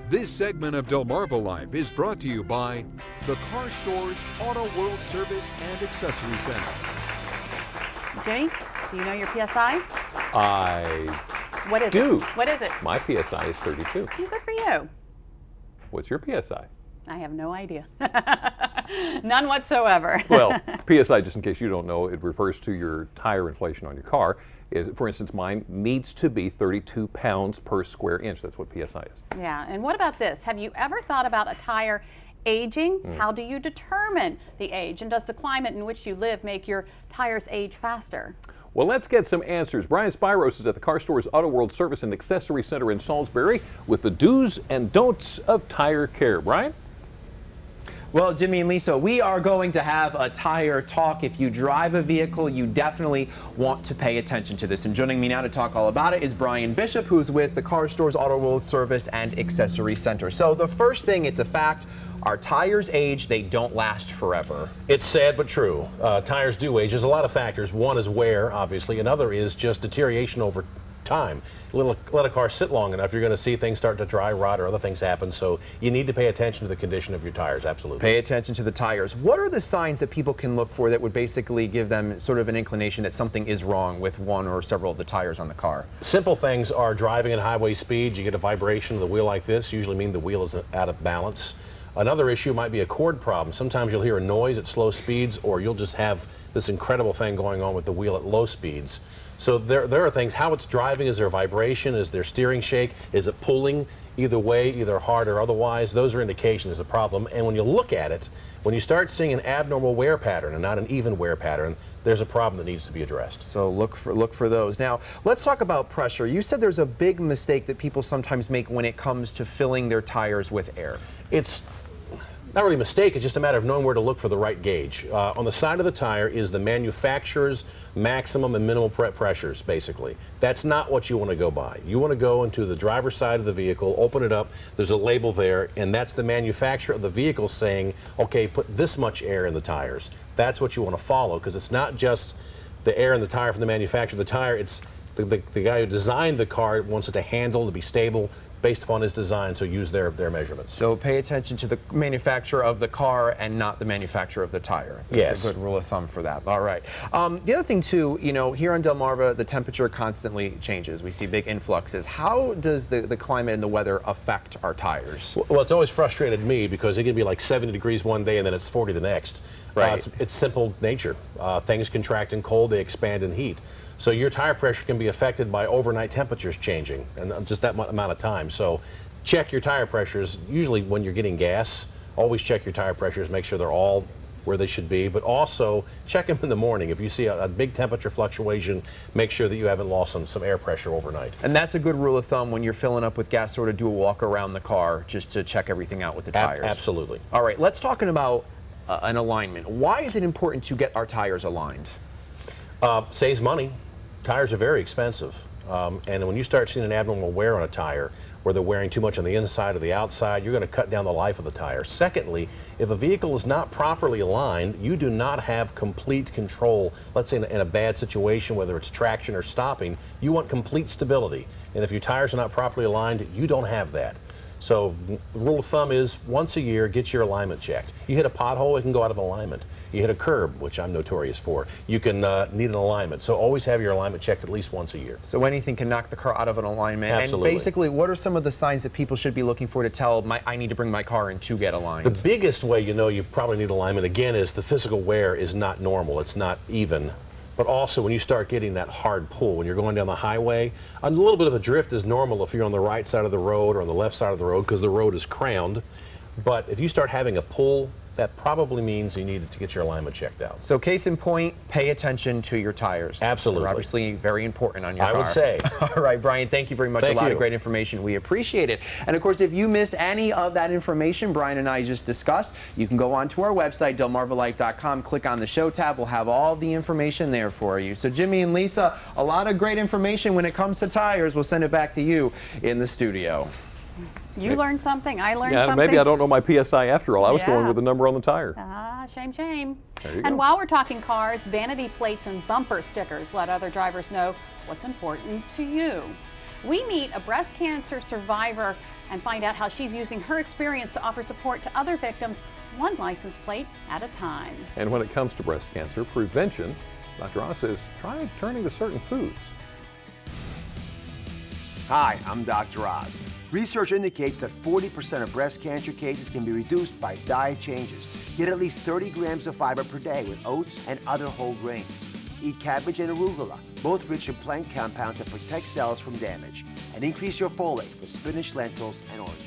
This segment of Delmarva Life is brought to you by the Car Store's Auto World Service and Accessory Center. Jimmy, do you know your PSI? I What is do. it? What is it? My PSI is 32. Good for you. What's your PSI? I have no idea. None whatsoever. Well, PSI, just in case you don't know, it refers to your tire inflation on your car. For instance, mine needs to be 32 pounds per square inch. That's what PSI is. Yeah, and what about this? Have you ever thought about a tire aging? How do you determine the age? And does the climate in which you live make your tires age faster? Well, let's get some answers. Brian Spiros is at the Car Store's Auto World Service and Accessory Center in Salisbury with the do's and don'ts of tire care. Brian? Well, Jimmy and Lisa, we are going to have a tire talk. If you drive a vehicle, you definitely want to pay attention to this. And joining me now to talk all about it is Brian Bishop, who's with the Car Store's Auto World Service and Accessory Center. So the first thing, it's a fact, our tires age, they don't last forever. It's sad but true. Tires do age. There's a lot of factors. One is wear, obviously. Another is just deterioration over time. Let a car sit long enough, you're going to see things start to dry rot or other things happen. So you need to pay attention to the condition of your tires, absolutely. Pay attention to the tires. What are the signs that people can look for that would basically give them sort of an inclination that something is wrong with one or several of the tires on the car? Simple things are driving at highway speed. You get a vibration of the wheel like this, usually mean the wheel is out of balance. Another issue might be a cord problem. Sometimes you'll hear a noise at slow speeds, or you'll just have this incredible thing going on with the wheel at low speeds. So there are things, how it's driving, is there vibration, is there steering shake, is it pulling either way, either hard or otherwise? Those are indications there's a problem. And when you look at it, when you start seeing an abnormal wear pattern and not an even wear pattern, there's a problem that needs to be addressed. So look for those. Now, let's talk about pressure. You said there's a big mistake that people sometimes make when it comes to filling their tires with air. It's not really a mistake, it's just a matter of knowing where to look for the right gauge. On the side of the tire is the manufacturer's maximum and minimal pressures, basically. That's not what you want to go by. You want to go into the driver's side of the vehicle, open it up, there's a label there, and that's the manufacturer of the vehicle saying, okay, put this much air in the tires. That's what you want to follow, because it's not just the air in the tire from the manufacturer of the tire, it's the guy who designed the car wants it to handle, to be stable, based upon his design, so use their measurements. So pay attention to the manufacturer of the car and not the manufacturer of the tire. That's yes. a good rule of thumb for that. All right. The other thing too, you know, here on Delmarva, the temperature constantly changes. We see big influxes. How does the climate and the weather affect our tires? Well, it's always frustrated me because it can be like 70 degrees one day and then it's 40 the next. Right. It's simple nature. Things contract in cold, they expand in heat. So your tire pressure can be affected by overnight temperatures changing and just that amount of time. So check your tire pressures. Usually when you're getting gas, always check your tire pressures, make sure they're all where they should be, but also check them in the morning. If you see a big temperature fluctuation, make sure that you haven't lost some air pressure overnight. And that's a good rule of thumb when you're filling up with gas, sort of do a walk around the car just to check everything out with the tires. Absolutely. All right, let's talk about an alignment. Why is it important to get our tires aligned? Saves money. Tires are very expensive, and when you start seeing an abnormal wear on a tire, where they're wearing too much on the inside or the outside, you're going to cut down the life of the tire. Secondly, if a vehicle is not properly aligned, you do not have complete control. Let's say in a bad situation, whether it's traction or stopping, you want complete stability. And if your tires are not properly aligned, you don't have that. So the rule of thumb is once a year, get your alignment checked. You hit a pothole, it can go out of alignment. You hit a curb, which I'm notorious for, you can need an alignment. So always have your alignment checked at least once a year. So anything can knock the car out of an alignment. Absolutely. And basically, what are some of the signs that people should be looking for to tell I need to bring my car in to get aligned? The biggest way you know you probably need alignment, again, is the physical wear is not normal. It's not even. But also when you start getting that hard pull, when you're going down the highway, a little bit of a drift is normal if you're on the right side of the road or on the left side of the road because the road is crowned. But if you start having a pull, that probably means you needed to get your alignment checked out. So case in point, pay attention to your tires. Absolutely. They're obviously very important on your car. I would say. All right, Brian, thank you very much. Thank a lot you. of great information. We appreciate it. And of course, if you missed any of that information Brian and I just discussed, you can go on to our website, delmarvalife.com, click on the show tab. We'll have all the information there for you. So Jimmy and Lisa, a lot of great information when it comes to tires. We'll send it back to you in the studio. You learned something. I learned something. Maybe I don't know my PSI after all. I was Yeah. going with the number on the tire. Ah, shame, shame. There you And go. while we're talking cars, vanity plates and bumper stickers let other drivers know what's important to you. We meet a breast cancer survivor and find out how she's using her experience to offer support to other victims, one license plate at a time. And when it comes to breast cancer prevention, Dr. Oz says try turning to certain foods. Hi, I'm Dr. Oz. Research indicates that 40% of breast cancer cases can be reduced by diet changes. Get at least 30 grams of fiber per day with oats and other whole grains. Eat cabbage and arugula, both rich in plant compounds that protect cells from damage. And increase your folate with spinach, lentils, and orange.